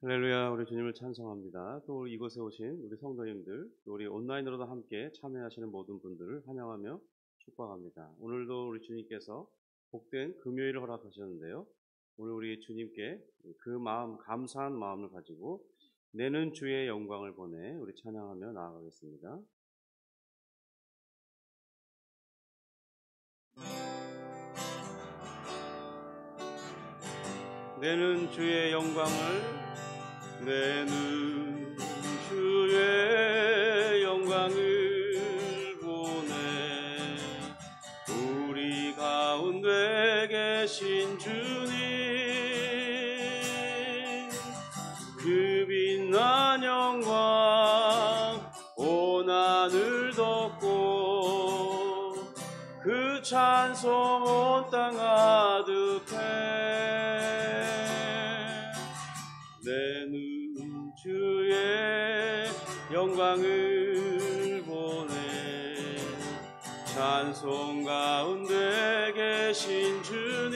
할렐루야, 우리 주님을 찬송합니다. 또 이곳에 오신 우리 성도님들, 또 우리 온라인으로도 함께 참여하시는 모든 분들을 환영하며 축복합니다. 오늘도 우리 주님께서 복된 금요일을 허락하셨는데요. 오늘 우리 주님께 그 마음, 감사한 마음을 가지고 내는 주의 영광을 보내 우리 찬양하며 나아가겠습니다. 내는 주의 영광을, 내는 주의 영광을 보내 우리 가운데 계신 주님, 그 빛난 영광 온 하늘 덮고 그 찬송 온 땅 가득해. 내는 주의 영광을 보내 찬송 가운데 계신 주님,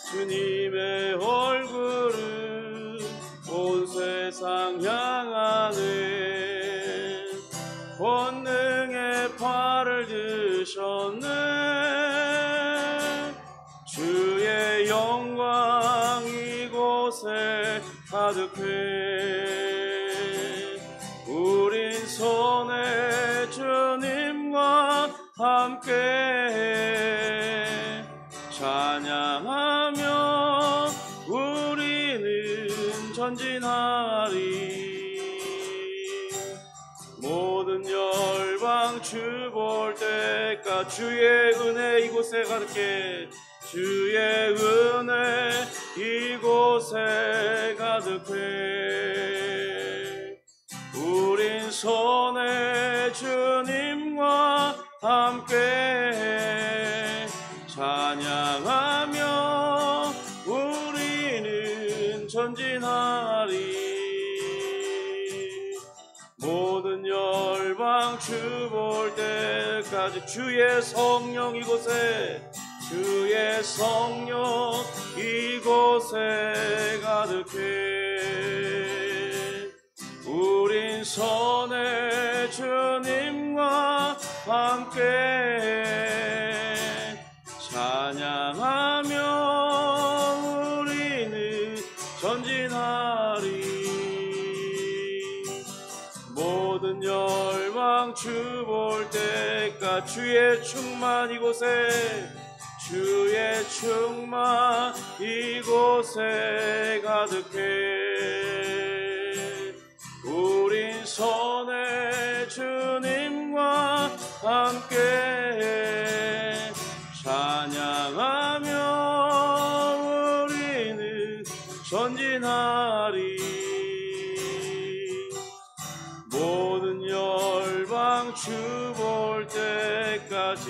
주님의 얼굴을 온 세상 향하네. 권능의 팔을 드셨네. 주의 영광 이곳에 가득해. 우린 손에 주님과 함께 찬양하며 우리는 전진하리. 모든 열방 주 볼 때까지 주의 은혜 이곳에 가득해. 주의 은혜 이곳에 가득해. 우린 손에 주님과 함께 찬양하며 우리는 전진하리. 모든 열방 주 볼 때까지 주의 성령 이곳에, 주의 성령 이곳에 가득해. 우린 손에 주님과 함께 찬양하며 우리는 전진하리. 모든 열방 주 볼 때까지 주의 충만 이곳에, 주의 충만 이곳에 가득해. 우린 손에 주님과 함께 찬양하며 우리는 전진하리. 모든 열방 주 볼 때까지,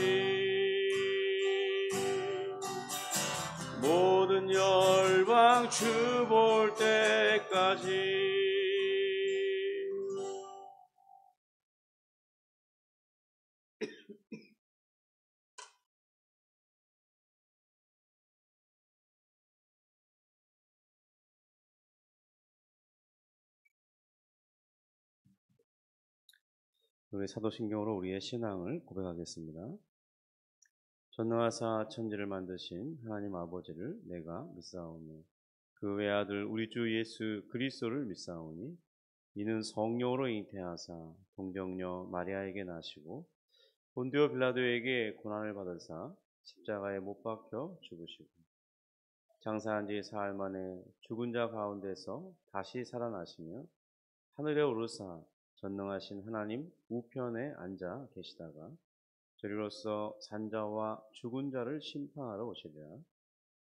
모든 열방 주 볼 때까지. 우리 사도신경으로 우리의 신앙을 고백하겠습니다. 전능하사 천지를 만드신 하나님 아버지를 내가 믿사오며 그 외아들 우리 주 예수 그리스도를 믿사오니 이는 성령으로 잉태하사 동정녀 마리아에게 나시고 본디오 빌라도에게 고난을 받으사 십자가에 못 박혀 죽으시고 장사한 지 사흘 만에 죽은 자 가운데서 다시 살아나시며 하늘에 오르사 전능하신 하나님 우편에 앉아 계시다가 저리로서 산자와 죽은 자를 심판하러 오시리라.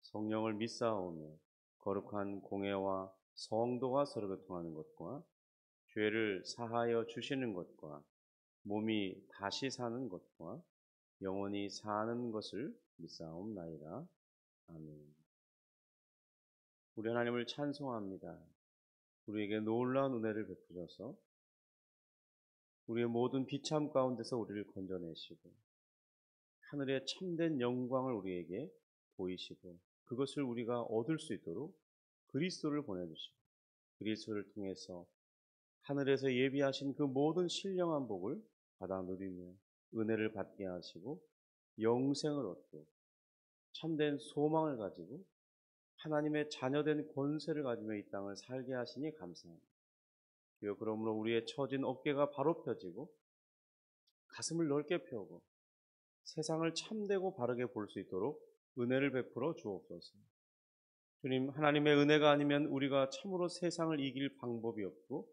성령을 믿사오며 거룩한 공회와 성도가 서로 교통하는 것과 죄를 사하여 주시는 것과 몸이 다시 사는 것과 영원히 사는 것을 믿사옵나이다. 아멘. 우리 하나님을 찬송합니다. 우리에게 놀라운 은혜를 베푸셔서 우리의 모든 비참 가운데서 우리를 건져내시고 하늘의 참된 영광을 우리에게 보이시고 그것을 우리가 얻을 수 있도록 그리스도를 보내주시고 그리스도를 통해서 하늘에서 예비하신 그 모든 신령한 복을 받아 누리며 은혜를 받게 하시고 영생을 얻고 참된 소망을 가지고 하나님의 자녀된 권세를 가지며 이 땅을 살게 하시니 감사합니다. 주여, 그러므로 우리의 처진 어깨가 바로 펴지고 가슴을 넓게 펴고 세상을 참되고 바르게 볼 수 있도록 은혜를 베풀어 주옵소서. 주님, 하나님의 은혜가 아니면 우리가 참으로 세상을 이길 방법이 없고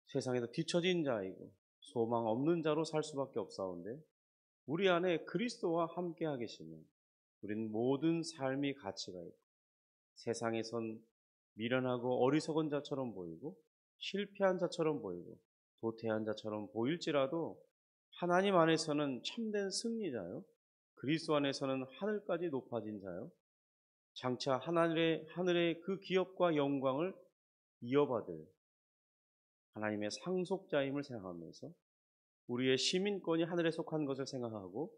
세상에서 뒤처진 자이고 소망 없는 자로 살 수밖에 없사온데, 우리 안에 그리스도와 함께하 계시면 우리는 모든 삶이 가치가 있고 세상에선 미련하고 어리석은 자처럼 보이고 실패한 자처럼 보이고 도태한 자처럼 보일지라도 하나님 안에서는 참된 승리자요, 그리스도 안에서는 하늘까지 높아진 자요, 장차 하늘의 그 기업과 영광을 이어받을 하나님의 상속자임을 생각하면서 우리의 시민권이 하늘에 속한 것을 생각하고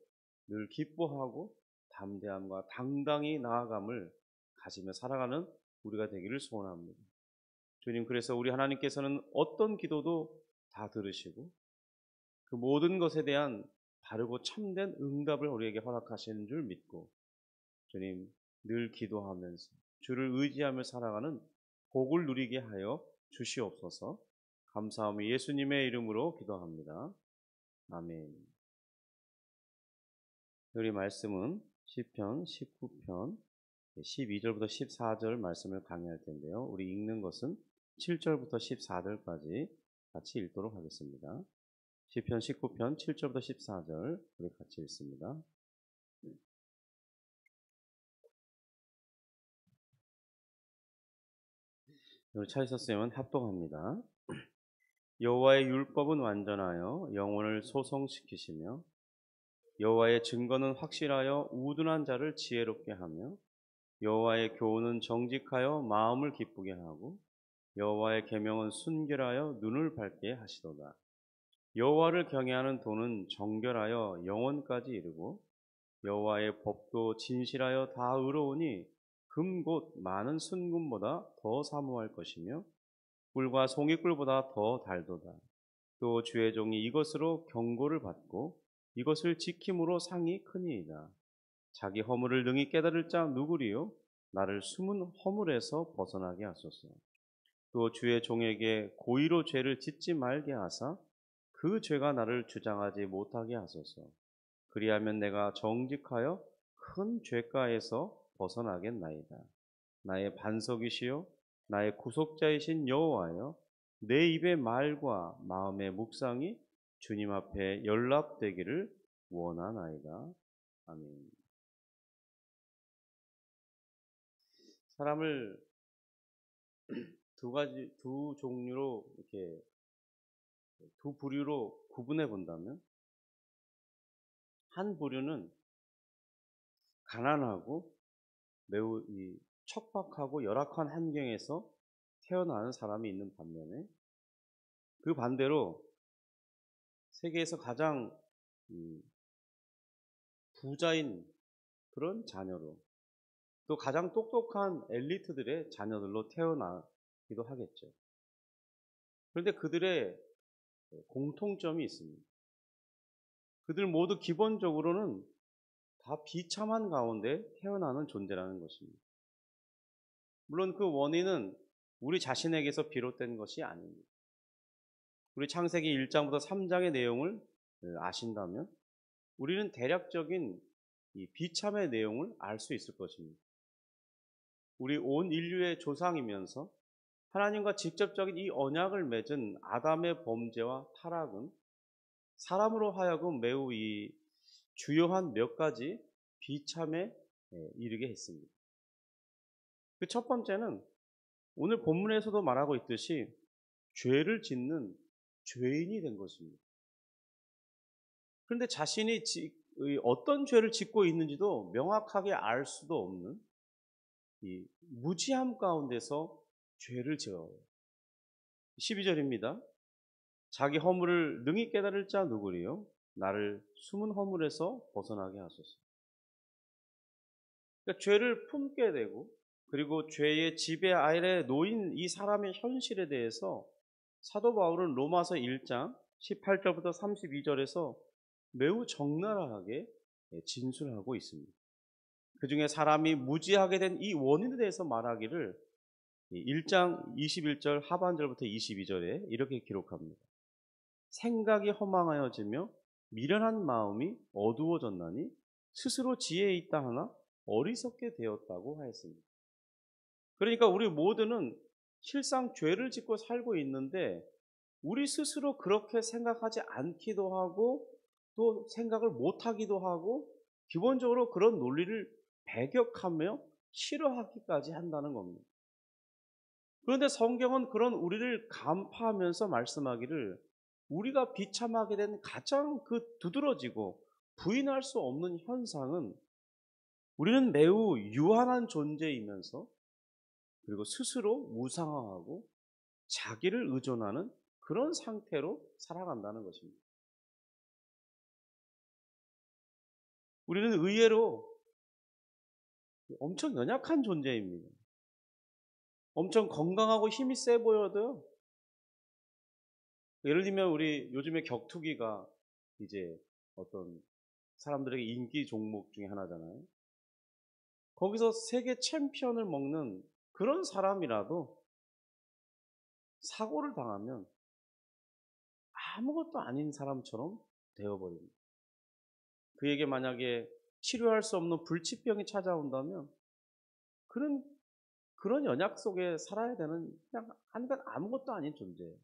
늘 기뻐하고 담대함과 당당히 나아감을 가지며 살아가는 우리가 되기를 소원합니다. 주님, 그래서 우리 하나님께서는 어떤 기도도 다 들으시고 그 모든 것에 대한 바르고 참된 응답을 우리에게 허락하시는 줄 믿고, 주님, 늘 기도하면서 주를 의지하며 살아가는 복을 누리게 하여 주시옵소서. 감사하며 예수님의 이름으로 기도합니다. 아멘. 우리 말씀은 시편 19편 12절부터 14절 말씀을 강의할 텐데요. 우리 읽는 것은 7절부터 14절까지 같이 읽도록 하겠습니다. 시편 19편 7절부터 14절 우리 같이 읽습니다. 우리 찾으셨으면 합독합니다. 여호와의 율법은 완전하여 영혼을 소성시키시며 여호와의 증거는 확실하여 우둔한 자를 지혜롭게 하며 여호와의 교훈은 정직하여 마음을 기쁘게 하고 여호와의 계명은 순결하여 눈을 밝게 하시도다. 여호와를 경외하는 도는 정결하여 영원까지 이르고 여호와의 법도 진실하여 다 의로우니 금 곧 많은 순금보다 더 사모할 것이며 꿀과 송이꿀보다 더 달도다. 또 주의 종이 이것으로 경고를 받고 이것을 지킴으로 상이 크니이다. 자기 허물을 능히 깨달을 자 누구리요? 나를 숨은 허물에서 벗어나게 하소서. 또 주의 종에게 고의로 죄를 짓지 말게 하사 그 죄가 나를 주장하지 못하게 하소서. 그리하면 내가 정직하여 큰 죄가에서 벗어나겠나이다. 나의 반석이시요 나의 구속자이신 여호와여, 내 입의 말과 마음의 묵상이 주님 앞에 연락되기를 원하나이다. 아멘. 사람을 두 종류로 이렇게 두 부류로 구분해 본다면, 한 부류는 가난하고 매우 척박하고 열악한 환경에서 태어나는 사람이 있는 반면에, 그 반대로 세계에서 가장 부자인 그런 자녀로, 또 가장 똑똑한 엘리트들의 자녀들로 태어나기도 하겠죠. 그런데 그들의 공통점이 있습니다. 그들 모두 기본적으로는 다 비참한 가운데 태어나는 존재라는 것입니다. 물론 그 원인은 우리 자신에게서 비롯된 것이 아닙니다. 우리 창세기 1장부터 3장의 내용을 아신다면 우리는 대략적인 이 비참의 내용을 알 수 있을 것입니다. 우리 온 인류의 조상이면서 하나님과 직접적인 이 언약을 맺은 아담의 범죄와 타락은 사람으로 하여금 매우 이 주요한 몇 가지 비참에 이르게 했습니다. 그 첫 번째는 오늘 본문에서도 말하고 있듯이 죄를 짓는 죄인이 된 것입니다. 그런데 자신이 어떤 죄를 짓고 있는지도 명확하게 알 수도 없는 이 무지함 가운데서 죄를 지어요. 12절입니다. 자기 허물을 능히 깨달을 자 누구리요? 나를 숨은 허물에서 벗어나게 하소서. 그러니까 죄를 품게 되고, 그리고 죄의 지배 아래 놓인 이 사람의 현실에 대해서 사도 바울은 로마서 1장 18절부터 32절에서 매우 적나라하게 진술하고 있습니다. 그 중에 사람이 무지하게 된 이 원인에 대해서 말하기를 1장 21절 하반절부터 22절에 이렇게 기록합니다. 생각이 허망하여지며 미련한 마음이 어두워졌나니 스스로 지혜에 있다 하나 어리석게 되었다고 하였습니다. 그러니까 우리 모두는 실상 죄를 짓고 살고 있는데 우리 스스로 그렇게 생각하지 않기도 하고 또 생각을 못하기도 하고 기본적으로 그런 논리를 배격하며 싫어하기까지 한다는 겁니다. 그런데 성경은 그런 우리를 간파하면서 말씀하기를 우리가 비참하게 된 가장 그 두드러지고 부인할 수 없는 현상은 우리는 매우 유한한 존재이면서 그리고 스스로 우상화하고 자기를 의존하는 그런 상태로 살아간다는 것입니다. 우리는 의외로 엄청 연약한 존재입니다. 엄청 건강하고 힘이 세 보여도요. 예를 들면 우리 요즘에 격투기가 이제 어떤 사람들에게 인기 종목 중에 하나잖아요. 거기서 세계 챔피언을 먹는 그런 사람이라도 사고를 당하면 아무것도 아닌 사람처럼 되어버립니다. 그에게 만약에 치료할 수 없는 불치병이 찾아온다면 그런 연약 속에 살아야 되는 그냥 한간 아무것도 아닌 존재예요.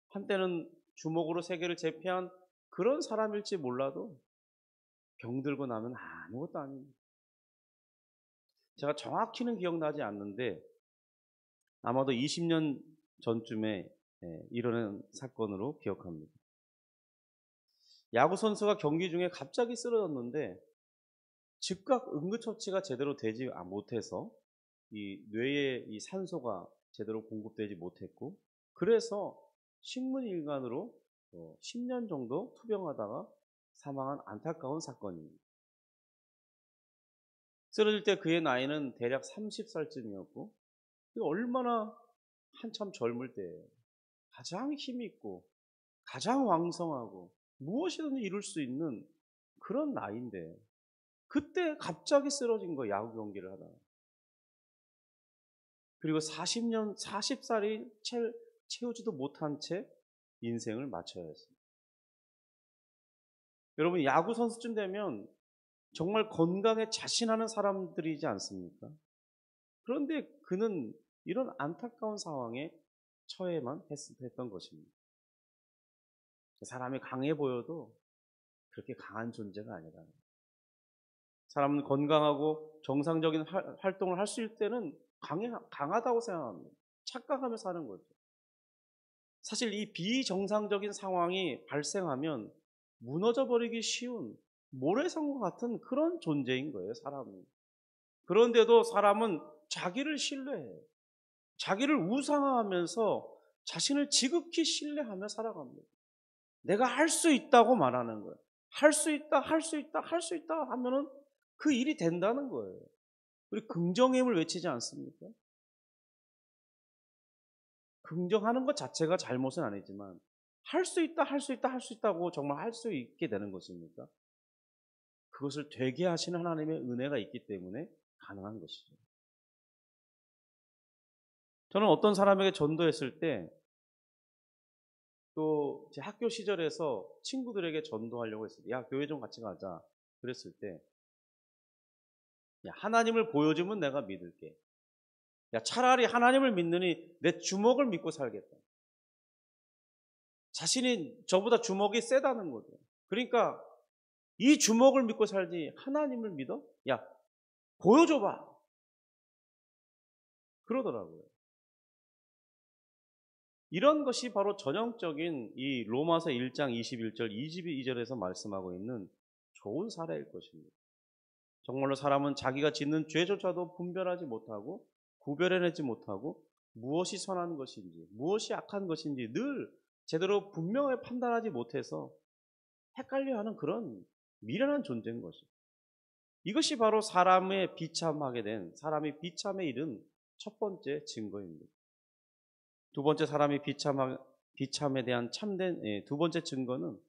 한때는 주먹으로 세계를 제패한 그런 사람일지 몰라도 병들고 나면 아무것도 아닙니다. 제가 정확히는 기억나지 않는데 아마도 20년 전쯤에 일어난 사건으로 기억합니다. 야구 선수가 경기 중에 갑자기 쓰러졌는데 즉각 응급처치가 제대로 되지 못해서 이 뇌에 이 산소가 제대로 공급되지 못했고 그래서 식문일간으로 10년 정도 투병하다가 사망한 안타까운 사건입니다. 쓰러질 때 그의 나이는 대략 30살쯤이었고 얼마나 한참 젊을 때예요. 가장 힘 있고 가장 왕성하고 무엇이든 이룰 수 있는 그런 나이인데 그때 갑자기 쓰러진 거예요. 야구 경기를 하다가. 그리고 40살이 채우지도 못한 채 인생을 마쳐야 했습니다. 여러분 야구 선수쯤 되면 정말 건강에 자신하는 사람들이지 않습니까? 그런데 그는 이런 안타까운 상황에 처해만 했던 것입니다. 사람이 강해 보여도 그렇게 강한 존재가 아니라 사람은 건강하고 정상적인 활동을 할 수 있을 때는 강하다고 생각합니다. 착각하며 사는 거죠. 사실 이 비정상적인 상황이 발생하면 무너져 버리기 쉬운 모래성과 같은 그런 존재인 거예요, 사람은. 그런데도 사람은 자기를 신뢰해요. 자기를 우상화하면서 자신을 지극히 신뢰하며 살아갑니다. 내가 할 수 있다고 말하는 거예요. 할 수 있다, 할 수 있다, 할 수 있다 하면은 그 일이 된다는 거예요. 우리 긍정의 힘을 외치지 않습니까? 긍정하는 것 자체가 잘못은 아니지만 할 수 있다, 할 수 있다, 할 수 있다고 정말 할 수 있게 되는 것입니까? 그것을 되게 하시는 하나님의 은혜가 있기 때문에 가능한 것이죠. 저는 어떤 사람에게 전도했을 때 또 제 학교 시절에서 친구들에게 전도하려고 했을 때, 야, 교회 좀 같이 가자. 그랬을 때, 야, 하나님을 보여주면 내가 믿을게. 야, 차라리 하나님을 믿느니 내 주먹을 믿고 살겠다. 자신이 저보다 주먹이 세다는 거죠. 그러니까 이 주먹을 믿고 살지 하나님을 믿어? 야, 보여줘봐. 그러더라고요. 이런 것이 바로 전형적인 이 로마서 1장 21절, 22절에서 말씀하고 있는 좋은 사례일 것입니다. 정말로 사람은 자기가 짓는 죄조차도 분별하지 못하고 구별해내지 못하고 무엇이 선한 것인지 무엇이 악한 것인지 늘 제대로 분명하게 판단하지 못해서 헷갈려하는 그런 미련한 존재인 것이죠. 이것이 바로 사람이 비참에 이른 첫 번째 증거입니다. 두 번째 사람이 비참에 대한 두 번째 증거는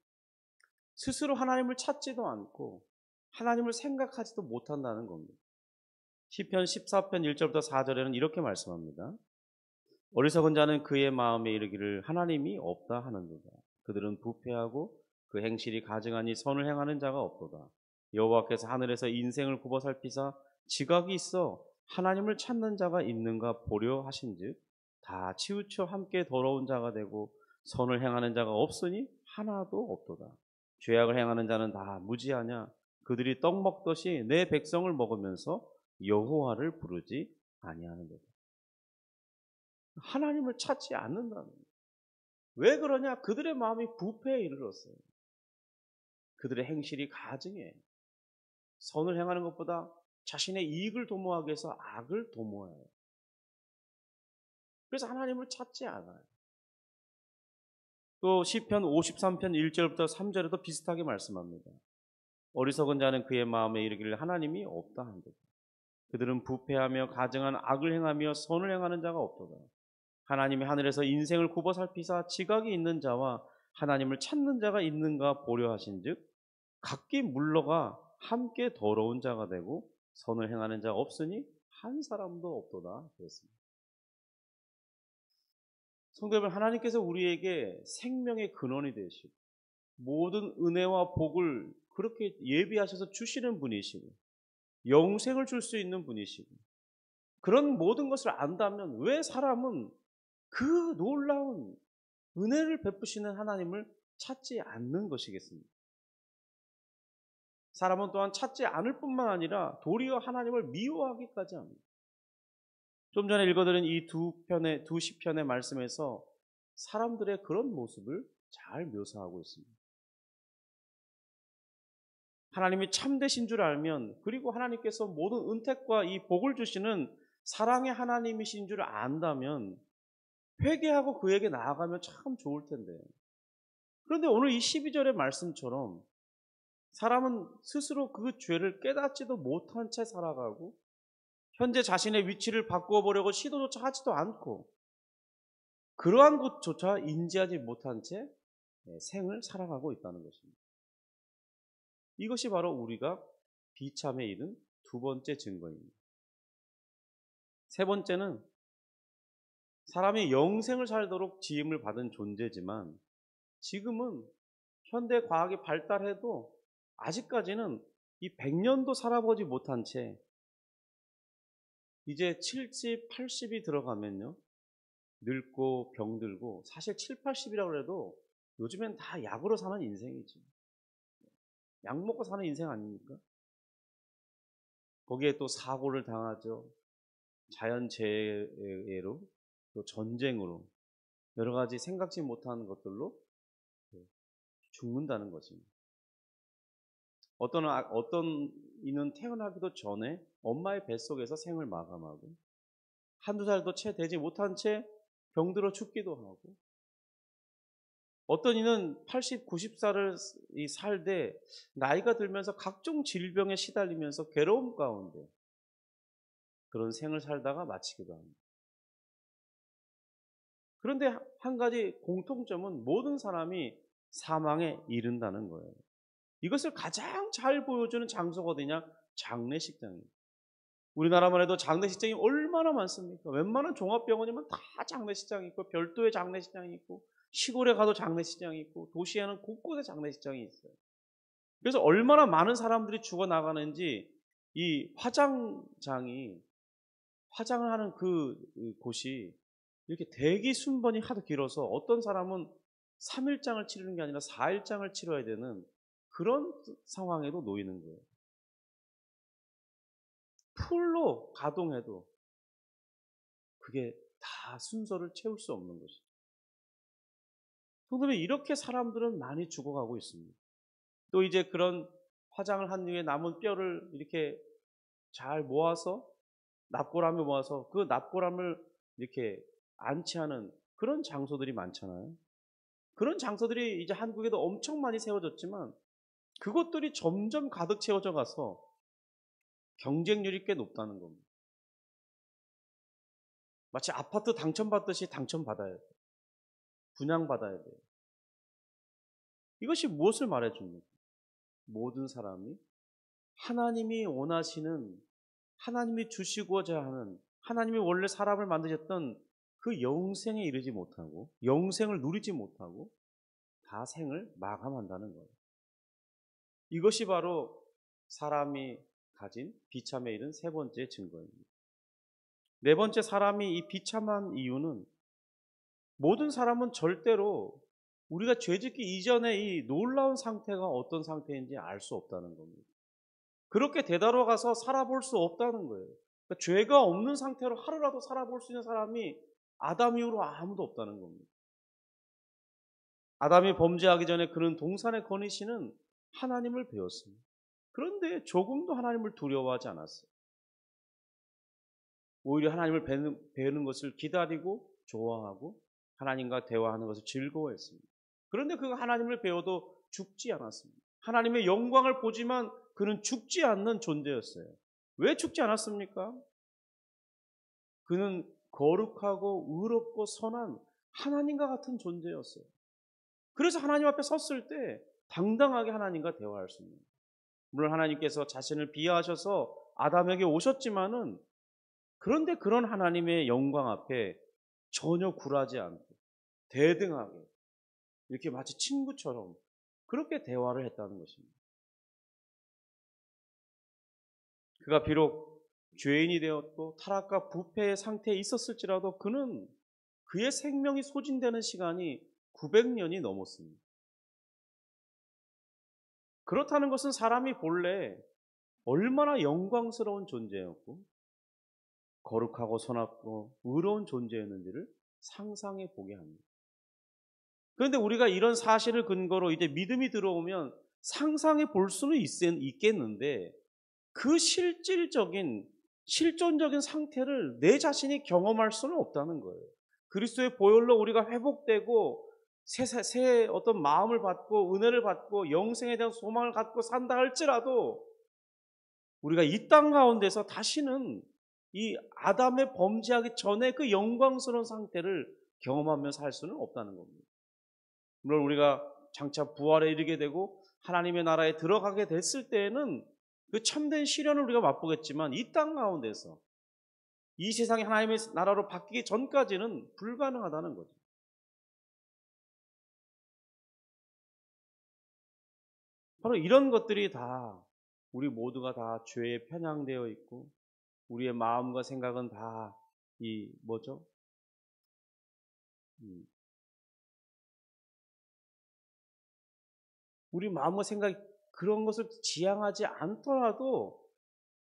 스스로 하나님을 찾지도 않고 하나님을 생각하지도 못한다는 겁니다. 시편 14편 1절부터 4절에는 이렇게 말씀합니다. 어리석은 자는 그의 마음에 이르기를 하나님이 없다 하는도다. 그들은 부패하고 그 행실이 가증하니 선을 행하는 자가 없도다. 여호와께서 하늘에서 인생을 굽어 살피사 지각이 있어 하나님을 찾는 자가 있는가 보려 하신즉 다 치우쳐 함께 더러운 자가 되고 선을 행하는 자가 없으니 하나도 없도다. 죄악을 행하는 자는 다 무지하냐? 그들이 떡 먹듯이 내 백성을 먹으면서 여호와를 부르지 아니하는도다. 하나님을 찾지 않는다는 거예요. 왜 그러냐? 그들의 마음이 부패에 이르렀어요. 그들의 행실이 가증해. 선을 행하는 것보다 자신의 이익을 도모하기 위해서 악을 도모해요. 그래서 하나님을 찾지 않아요. 또 시편 53편 1절부터 3절에도 비슷하게 말씀합니다. 어리석은 자는 그의 마음에 이르기를 하나님이 없다 한도다. 그들은 부패하며 가증한 악을 행하며 선을 행하는 자가 없도다. 하나님이 하늘에서 인생을 굽어 살피사 지각이 있는 자와 하나님을 찾는 자가 있는가 보려 하신즉 각기 물러가 함께 더러운 자가 되고 선을 행하는 자가 없으니 한 사람도 없도다 그랬습니다. 성도 여러분, 하나님께서 우리에게 생명의 근원이 되시고 모든 은혜와 복을 그렇게 예비하셔서 주시는 분이시고 영생을 줄 수 있는 분이시고 그런 모든 것을 안다면 왜 사람은 그 놀라운 은혜를 베푸시는 하나님을 찾지 않는 것이겠습니까? 사람은 또한 찾지 않을 뿐만 아니라 도리어 하나님을 미워하기까지 합니다. 좀 전에 읽어드린 이 두 시편의 말씀에서 사람들의 그런 모습을 잘 묘사하고 있습니다. 하나님이 참되신 줄 알면 그리고 하나님께서 모든 은택과 이 복을 주시는 사랑의 하나님이신 줄 안다면 회개하고 그에게 나아가면 참 좋을 텐데. 그런데 오늘 이 12절의 말씀처럼 사람은 스스로 그 죄를 깨닫지도 못한 채 살아가고 현재 자신의 위치를 바꾸어 보려고 시도조차 하지도 않고 그러한 것조차 인지하지 못한 채 생을 살아가고 있다는 것입니다. 이것이 바로 우리가 비참에 이른 두 번째 증거입니다. 세 번째는 사람이 영생을 살도록 지음을 받은 존재지만 지금은 현대 과학이 발달해도 아직까지는 이 100년도 살아보지 못한 채 이제 70, 80이 들어가면요 늙고 병들고 사실 7, 80이라고 해도 요즘엔 다 약으로 사는 인생이지. 약 먹고 사는 인생 아닙니까? 거기에 또 사고를 당하죠. 자연재해로 또 전쟁으로 여러 가지 생각지 못한 것들로 죽는다는 것입니다. 어떤 이는 태어나기도 전에 엄마의 뱃속에서 생을 마감하고 한두 살도 채 되지 못한 채 병들어 죽기도 하고 어떤 이는 80, 90살을 살되 나이가 들면서 각종 질병에 시달리면서 괴로움 가운데 그런 생을 살다가 마치기도 합니다. 그런데 한 가지 공통점은 모든 사람이 사망에 이른다는 거예요. 이것을 가장 잘 보여주는 장소가 어디냐? 장례식장입니다. 우리나라만 해도 장례식장이 얼마나 많습니까? 웬만한 종합병원이면 다 장례식장이 있고 별도의 장례식장이 있고 시골에 가도 장례식장이 있고 도시에는 곳곳에 장례식장이 있어요. 그래서 얼마나 많은 사람들이 죽어나가는지 이 화장을 하는 그 곳이 이렇게 대기 순번이 하도 길어서 어떤 사람은 3일장을 치르는 게 아니라 4일장을 치러야 되는 그런 상황에도 놓이는 거예요. 풀로 가동해도 그게 다 순서를 채울 수 없는 것이죠. 그러면 이렇게 사람들은 많이 죽어가고 있습니다. 또 이제 그런 화장을 한 후에 남은 뼈를 이렇게 잘 모아서 납골함에 모아서 그 납골함을 이렇게 안치하는 그런 장소들이 많잖아요. 그런 장소들이 이제 한국에도 엄청 많이 세워졌지만 그것들이 점점 가득 채워져 가서 경쟁률이 꽤 높다는 겁니다. 마치 아파트 당첨받듯이 당첨받아야 돼요. 분양받아야 돼요. 이것이 무엇을 말해줍니까? 모든 사람이 하나님이 원하시는, 하나님이 주시고자 하는, 하나님이 원래 사람을 만드셨던 그 영생에 이르지 못하고 영생을 누리지 못하고 다 생을 마감한다는 거예요. 이것이 바로 사람이 가진 비참에 이른 세 번째 증거입니다. 네 번째, 사람이 이 비참한 이유는 모든 사람은 절대로 우리가 죄짓기 이전의 이 놀라운 상태가 어떤 상태인지 알 수 없다는 겁니다. 그렇게 되돌아가서 살아볼 수 없다는 거예요. 그러니까 죄가 없는 상태로 하루라도 살아볼 수 있는 사람이 아담 이후로 아무도 없다는 겁니다. 아담이 범죄하기 전에 그는 동산의 거니시는 하나님을 배웠습니다. 그런데 조금도 하나님을 두려워하지 않았어요. 오히려 하나님을 배우는 것을 기다리고 좋아하고 하나님과 대화하는 것을 즐거워했습니다. 그런데 그 하나님을 배워도 죽지 않았습니다. 하나님의 영광을 보지만 그는 죽지 않는 존재였어요. 왜 죽지 않았습니까? 그는 거룩하고 의롭고 선한 하나님과 같은 존재였어요. 그래서 하나님 앞에 섰을 때 당당하게 하나님과 대화할 수 있는 거예요. 물론 하나님께서 자신을 비하하셔서 아담에게 오셨지만은, 그런데 그런 하나님의 영광 앞에 전혀 굴하지 않고 대등하게 이렇게 마치 친구처럼 그렇게 대화를 했다는 것입니다. 그가 비록 죄인이 되었고 타락과 부패의 상태에 있었을지라도 그는 그의 생명이 소진되는 시간이 900년이 넘었습니다. 그렇다는 것은 사람이 본래 얼마나 영광스러운 존재였고 거룩하고 선하고 의로운 존재였는지를 상상해 보게 합니다. 그런데 우리가 이런 사실을 근거로 이제 믿음이 들어오면 상상해 볼 수는 있겠는데 그 실존적인 상태를 내 자신이 경험할 수는 없다는 거예요. 그리스도의 보혈로 우리가 회복되고 새 어떤 마음을 받고 은혜를 받고 영생에 대한 소망을 갖고 산다 할지라도 우리가 이 땅 가운데서 다시는 이 아담의 범죄하기 전에 그 영광스러운 상태를 경험하며 살 수는 없다는 겁니다. 물론 우리가 장차 부활에 이르게 되고 하나님의 나라에 들어가게 됐을 때에는 그 참된 시련을 우리가 맛보겠지만 이 땅 가운데서 이 세상이 하나님의 나라로 바뀌기 전까지는 불가능하다는 거죠. 바로 이런 것들이 다 우리 모두가 다 죄에 편향되어 있고 우리의 마음과 생각은 다 우리 마음과 생각이 그런 것을 지향하지 않더라도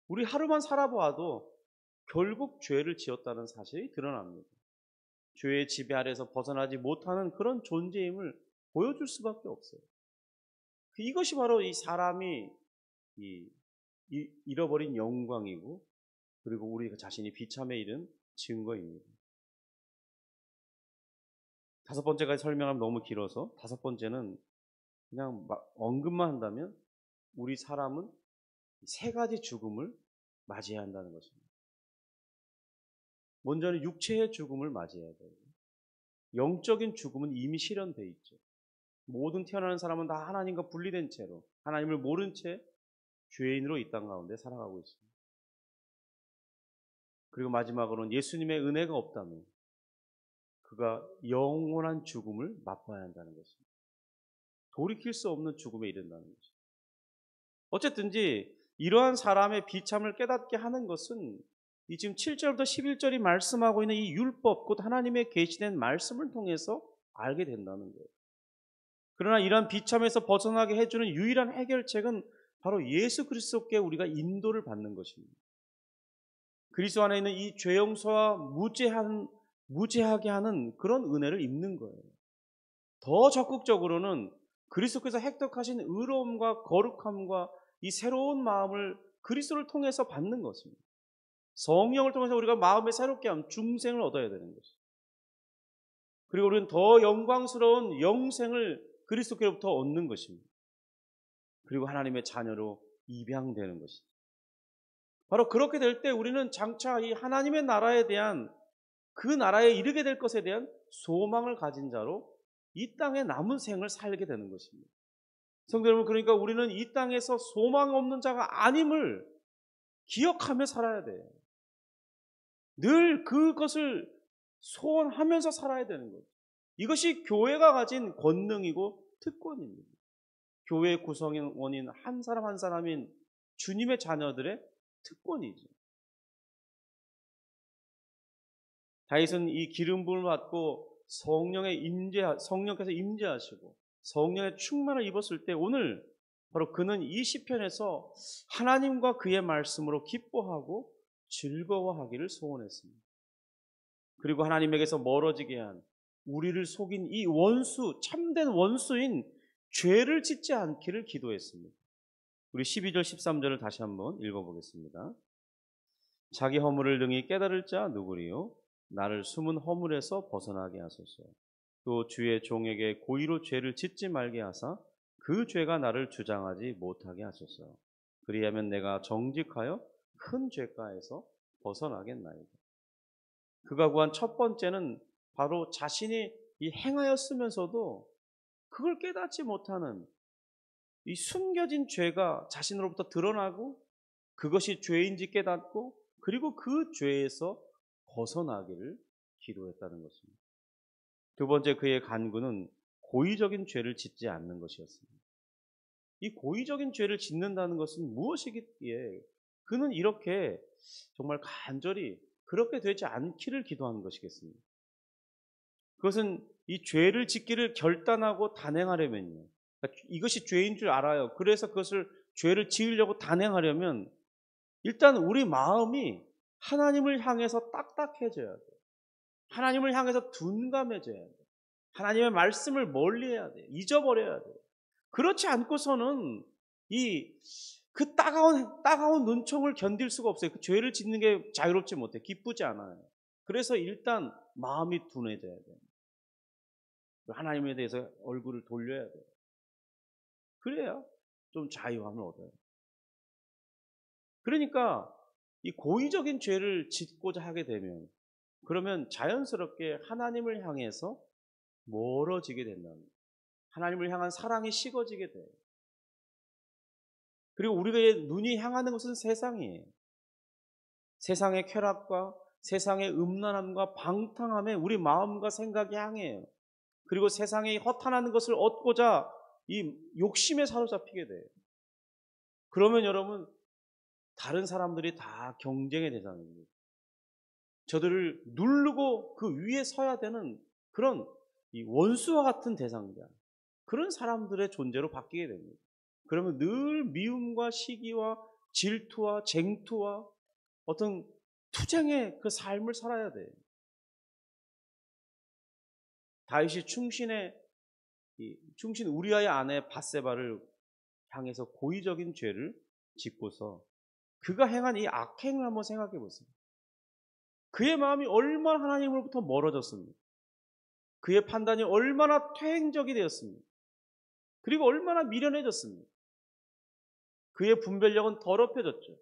우리 하루만 살아보아도 결국 죄를 지었다는 사실이 드러납니다. 죄의 지배 아래에서 벗어나지 못하는 그런 존재임을 보여줄 수밖에 없어요. 이것이 바로 이 사람이 잃어버린 영광이고 그리고 우리 자신이 비참에 이른 증거입니다. 다섯 번째까지 설명하면 너무 길어서 다섯 번째는 그냥 언급만 한다면 우리 사람은 세 가지 죽음을 맞이해야 한다는 것입니다. 먼저는 육체의 죽음을 맞이해야 돼요. 영적인 죽음은 이미 실현되어 있죠. 모든 태어나는 사람은 다 하나님과 분리된 채로 하나님을 모른 채 죄인으로 이 땅 가운데 살아가고 있습니다. 그리고 마지막으로는 예수님의 은혜가 없다면 그가 영원한 죽음을 맛봐야 한다는 것입니다. 돌이킬 수 없는 죽음에 이른다는 것입니다. 어쨌든지 이러한 사람의 비참을 깨닫게 하는 것은 이 지금 7절부터 11절이 말씀하고 있는 이 율법, 곧 하나님의 계시된 말씀을 통해서 알게 된다는 거예요. 그러나 이러한 비참에서 벗어나게 해주는 유일한 해결책은 바로 예수 그리스도께 우리가 인도를 받는 것입니다. 그리스도 안에 있는 이 죄 용서와 무죄하게 하는 그런 은혜를 입는 거예요. 더 적극적으로는 그리스도께서 획득하신 의로움과 거룩함과 이 새로운 마음을 그리스도를 통해서 받는 것입니다. 성령을 통해서 우리가 마음에 새롭게 함, 중생을 얻어야 되는 것입니다. 그리고 우리는 더 영광스러운 영생을 그리스도께로부터 얻는 것입니다. 그리고 하나님의 자녀로 입양되는 것입니다. 바로 그렇게 될 때 우리는 장차 이 하나님의 나라에 대한 그 나라에 이르게 될 것에 대한 소망을 가진 자로 이 땅에 남은 생을 살게 되는 것입니다. 성도 여러분, 그러니까 우리는 이 땅에서 소망 없는 자가 아님을 기억하며 살아야 돼요. 늘 그것을 소원하면서 살아야 되는 거죠. 이것이 교회가 가진 권능이고 특권입니다. 교회의 구성원인 한 사람 한 사람인 주님의 자녀들의 특권이죠. 다윗은 이 기름 부음을 받고 성령께서 임재하시고 성령의 충만을 입었을 때 오늘 바로 그는 이 시편에서 하나님과 그의 말씀으로 기뻐하고 즐거워하기를 소원했습니다. 그리고 하나님에게서 멀어지게 한 우리를 속인 이 원수, 참된 원수인 죄를 짓지 않기를 기도했습니다. 우리 12절 13절을 다시 한번 읽어보겠습니다. 자기 허물을 능히 깨달을 자 누구리요? 나를 숨은 허물에서 벗어나게 하소서. 또 주의 종에게 고의로 죄를 짓지 말게 하사 그 죄가 나를 주장하지 못하게 하소서. 그리하면 내가 정직하여 큰 죄가에서 벗어나겠나이다. 그가 구한 첫 번째는 바로 자신이 이 행하였으면서도 그걸 깨닫지 못하는 이 숨겨진 죄가 자신으로부터 드러나고 그것이 죄인지 깨닫고 그리고 그 죄에서 벗어나기를 기도했다는 것입니다. 두 번째 그의 간구는 고의적인 죄를 짓지 않는 것이었습니다. 이 고의적인 죄를 짓는다는 것은 무엇이기에 그는 이렇게 정말 간절히 그렇게 되지 않기를 기도하는 것이겠습니까? 그것은 이 죄를 짓기를 결단하고 단행하려면요. 그러니까 이것이 죄인 줄 알아요. 그래서 그것을 죄를 지으려고 단행하려면 일단 우리 마음이 하나님을 향해서 딱딱해져야 돼요. 하나님을 향해서 둔감해져야 돼요. 하나님의 말씀을 멀리해야 돼요. 잊어버려야 돼요. 그렇지 않고서는 그 따가운 눈총을 견딜 수가 없어요. 그 죄를 짓는 게 자유롭지 못해. 기쁘지 않아요. 그래서 일단 마음이 둔해져야 돼요. 하나님에 대해서 얼굴을 돌려야 돼요. 그래야 좀 자유함을 얻어요. 그러니까 이 고의적인 죄를 짓고자 하게 되면 그러면 자연스럽게 하나님을 향해서 멀어지게 된다는 거예요. 하나님을 향한 사랑이 식어지게 돼요. 그리고 우리가 눈이 향하는 것은 세상이에요. 세상의 쾌락과 세상의 음란함과 방탕함에 우리 마음과 생각이 향해요. 그리고 세상의 허탄한 것을 얻고자 이 욕심에 사로잡히게 돼요. 그러면 여러분 다른 사람들이 다 경쟁의 대상입니다. 저들을 누르고 그 위에 서야 되는 그런 이 원수와 같은 대상자, 그런 사람들의 존재로 바뀌게 됩니다. 그러면 늘 미움과 시기와 질투와 쟁투와 어떤 투쟁의 그 삶을 살아야 돼요. 다윗이 충신 우리아의 아내 밧세바를 향해서 고의적인 죄를 짓고서 그가 행한 이 악행을 한번 생각해 보세요. 그의 마음이 얼마나 하나님으로부터 멀어졌습니까? 그의 판단이 얼마나 퇴행적이 되었습니까? 그리고 얼마나 미련해졌습니까? 그의 분별력은 더럽혀졌죠.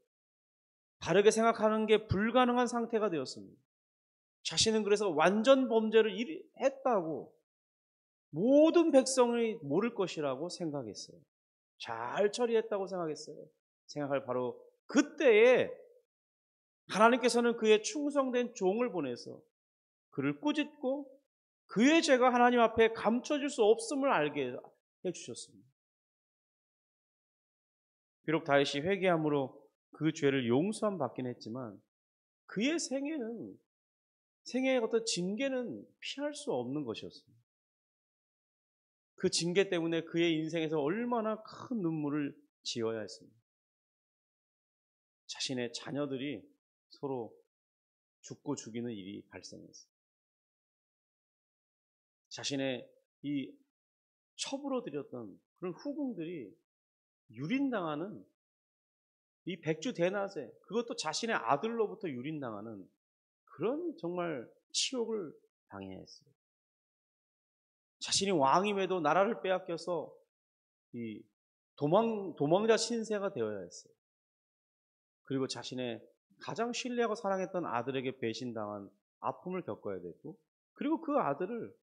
바르게 생각하는 게 불가능한 상태가 되었습니다. 자신은 그래서 완전 범죄를 했다고 모든 백성이 모를 것이라고 생각했어요. 잘 처리했다고 생각했어요. 생각할 바로 그때에 하나님께서는 그의 충성된 종을 보내서 그를 꾸짖고 그의 죄가 하나님 앞에 감춰질 수 없음을 알게 해주셨습니다. 비록 다윗이 회개함으로 그 죄를 용서함 받긴 했지만 그의 생애의 어떤 징계는 피할 수 없는 것이었습니다. 그 징계 때문에 그의 인생에서 얼마나 큰 눈물을 지어야 했습니다. 자신의 자녀들이 서로 죽고 죽이는 일이 발생했어요. 자신의 이 첩으로 들였던 그런 후궁들이 유린당하는 이 백주 대낮에 그것도 자신의 아들로부터 유린당하는 그런 정말 치욕을 당해야 했어요. 자신이 왕임에도 나라를 빼앗겨서 이 도망자 신세가 되어야 했어요. 그리고 자신의 가장 신뢰하고 사랑했던 아들에게 배신당한 아픔을 겪어야 되고, 그리고 그 아들을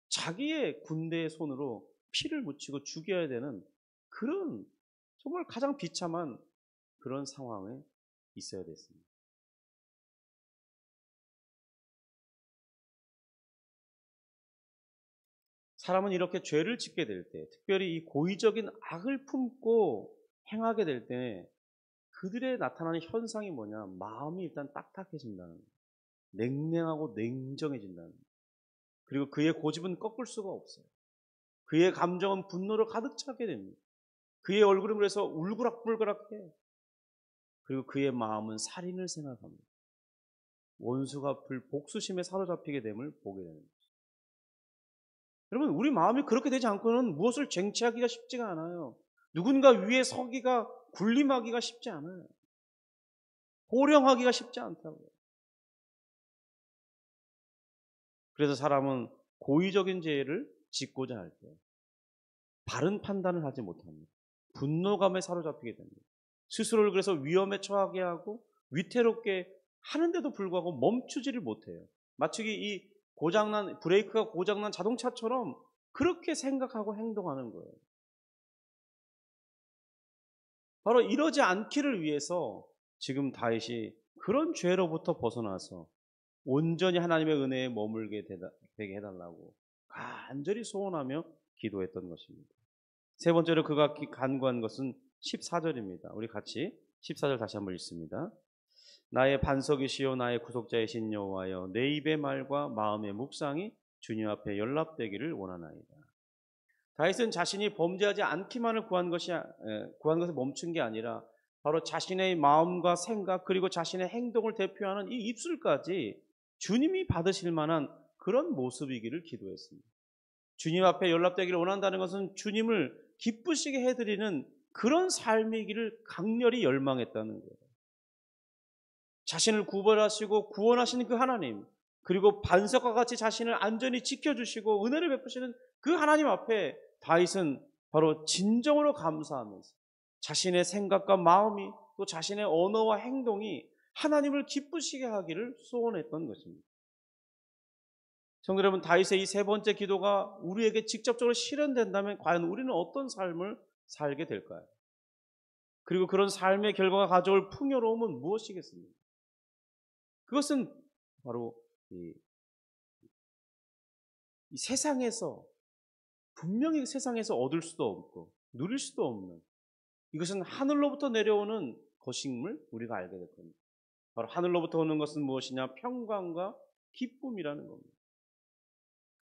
자기의 군대의 손으로 피를 묻히고 죽여야 되는 그런 정말 가장 비참한 그런 상황에 있어야 됐습니다. 사람은 이렇게 죄를 짓게 될 때, 특별히 이 고의적인 악을 품고 행하게 될 때, 그들의 나타나는 현상이 뭐냐? 마음이 일단 딱딱해진다는 거예요. 냉랭하고 냉정해진다는 거예요. 그리고 그의 고집은 꺾을 수가 없어요. 그의 감정은 분노로 가득 차게 됩니다. 그의 얼굴은 그래서 울그락불그락해요. 그리고 그의 마음은 살인을 생각합니다. 원수가 갚을 복수심에 사로잡히게 됨을 보게 됩니다. 여러분, 우리 마음이 그렇게 되지 않고는 무엇을 쟁취하기가 쉽지가 않아요. 누군가 위에 서기가, 군림하기가 쉽지 않아요. 호령하기가 쉽지 않다고요. 그래서 사람은 고의적인 죄를 짓고자 할 때 바른 판단을 하지 못합니다. 분노감에 사로잡히게 됩니다. 스스로를 그래서 위험에 처하게 하고 위태롭게 하는데도 불구하고 멈추지를 못해요. 마치 이 브레이크가 고장난 자동차처럼 그렇게 생각하고 행동하는 거예요. 바로 이러지 않기를 위해서 지금 다윗이 그런 죄로부터 벗어나서 온전히 하나님의 은혜에 머물게 되게 해달라고 간절히 소원하며 기도했던 것입니다. 세 번째로 그가 간구한 것은 14절입니다. 우리 같이 14절 다시 한번 읽습니다. 나의 반석이시요 나의 구속자이신 여호와여, 내 입의 말과 마음의 묵상이 주님 앞에 연락되기를 원하나이다. 다윗은 자신이 범죄하지 않기만을 구한 것에 멈춘 게 아니라 바로 자신의 마음과 생각 그리고 자신의 행동을 대표하는 이 입술까지 주님이 받으실 만한 그런 모습이기를 기도했습니다. 주님 앞에 연락되기를 원한다는 것은 주님을 기쁘시게 해드리는 그런 삶이기를 강렬히 열망했다는 거예요. 자신을 구별하시고 구원하시는 그 하나님, 그리고 반석과 같이 자신을 안전히 지켜주시고 은혜를 베푸시는 그 하나님 앞에 다윗은 바로 진정으로 감사하면서 자신의 생각과 마음이 또 자신의 언어와 행동이 하나님을 기쁘시게 하기를 소원했던 것입니다. 성도 여러분, 다윗의 이 세 번째 기도가 우리에게 직접적으로 실현된다면 과연 우리는 어떤 삶을 살게 될까요? 그리고 그런 삶의 결과가 가져올 풍요로움은 무엇이겠습니까? 그것은 바로 이 세상에서, 분명히 세상에서 얻을 수도 없고 누릴 수도 없는, 이것은 하늘로부터 내려오는 것임을 우리가 알게 될 겁니다. 바로 하늘로부터 오는 것은 무엇이냐? 평강과 기쁨이라는 겁니다.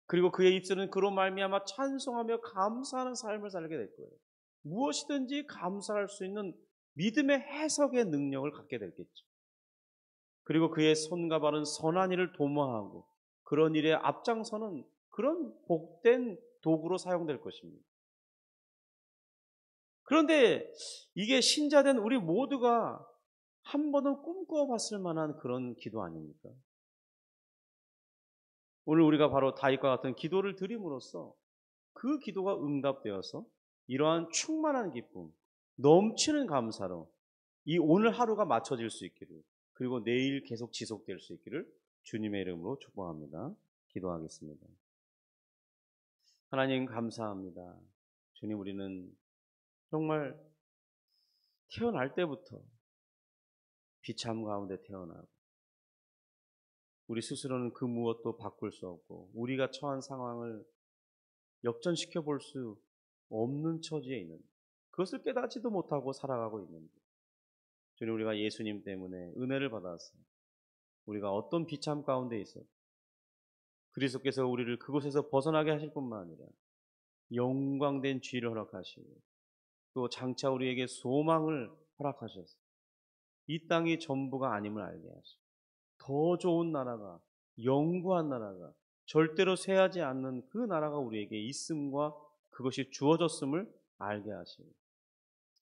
그리고 그의 입술은 그로 말미암아 찬송하며 감사하는 삶을 살게 될 거예요. 무엇이든지 감사할 수 있는 믿음의 해석의 능력을 갖게 되겠죠. 그리고 그의 손과 발은 선한 일을 도모하고 그런 일에 앞장서는 그런 복된 도구로 사용될 것입니다. 그런데 이게 신자된 우리 모두가 한 번은 꿈꿔 봤을 만한 그런 기도 아닙니까? 오늘 우리가 바로 다윗과 같은 기도를 드림으로써 그 기도가 응답되어서 이러한 충만한 기쁨, 넘치는 감사로 이 오늘 하루가 맞춰질 수 있기를, 그리고 내일 계속 지속될 수 있기를 주님의 이름으로 축복합니다. 기도하겠습니다. 하나님 감사합니다. 주님, 우리는 정말 태어날 때부터 비참 가운데 태어나고 우리 스스로는 그 무엇도 바꿀 수 없고 우리가 처한 상황을 역전시켜 볼 수 없는 처지에 있는, 그것을 깨닫지도 못하고 살아가고 있는데, 주님, 우리가 예수님 때문에 은혜를 받아서 우리가 어떤 비참 가운데 있어 그리스도께서 우리를 그곳에서 벗어나게 하실 뿐만 아니라 영광된 지위를 허락하시고 또 장차 우리에게 소망을 허락하셔서 이 땅이 전부가 아님을 알게 하시고 더 좋은 나라가, 영구한 나라가, 절대로 쇠하지 않는 그 나라가 우리에게 있음과 그것이 주어졌음을 알게 하시고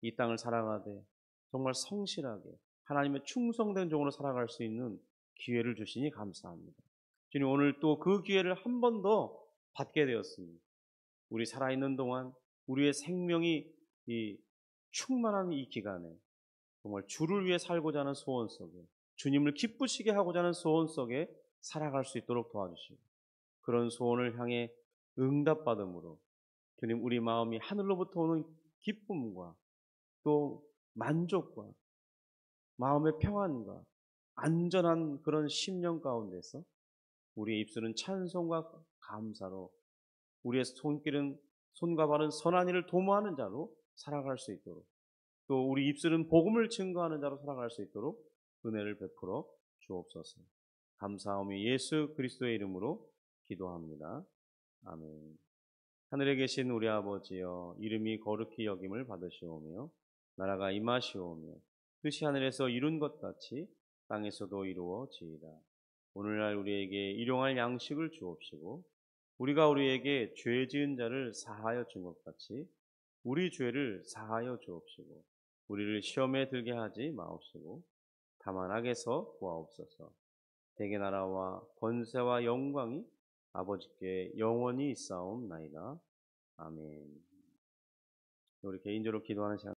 이 땅을 살아가되 정말 성실하게 하나님의 충성된 종으로 살아갈 수 있는 기회를 주시니 감사합니다. 주님, 오늘 또 그 기회를 한 번 더 받게 되었습니다. 우리 살아있는 동안 우리의 생명이 이 충만한 이 기간에 정말 주를 위해 살고자 하는 소원 속에, 주님을 기쁘시게 하고자 하는 소원 속에 살아갈 수 있도록 도와주시고, 그런 소원을 향해 응답받음으로 주님, 우리 마음이 하늘로부터 오는 기쁨과 또 만족과 마음의 평안과 안전한 그런 심령 가운데서 우리의 입술은 찬송과 감사로, 우리의 손길은 손과 발은 선한 일을 도모하는 자로 살아갈 수 있도록, 또 우리 입술은 복음을 증거하는 자로 살아갈 수 있도록 은혜를 베풀어 주옵소서. 감사하며 예수 그리스도의 이름으로 기도합니다. 아멘. 하늘에 계신 우리 아버지여, 이름이 거룩히 여김을 받으시오며 나라가 임하시오며 뜻이 하늘에서 이룬 것 같이 땅에서도 이루어지이다. 오늘날 우리에게 일용할 양식을 주옵시고, 우리가 우리에게 죄 지은 자를 사하여 준 것 같이 우리 죄를 사하여 주옵시고, 우리를 시험에 들게 하지 마옵시고 다만 악에서 구하옵소서. 대개 나라와 권세와 영광이 아버지께 영원히 있사옵나이다. 아멘. 우리 개인적으로 기도하는 시간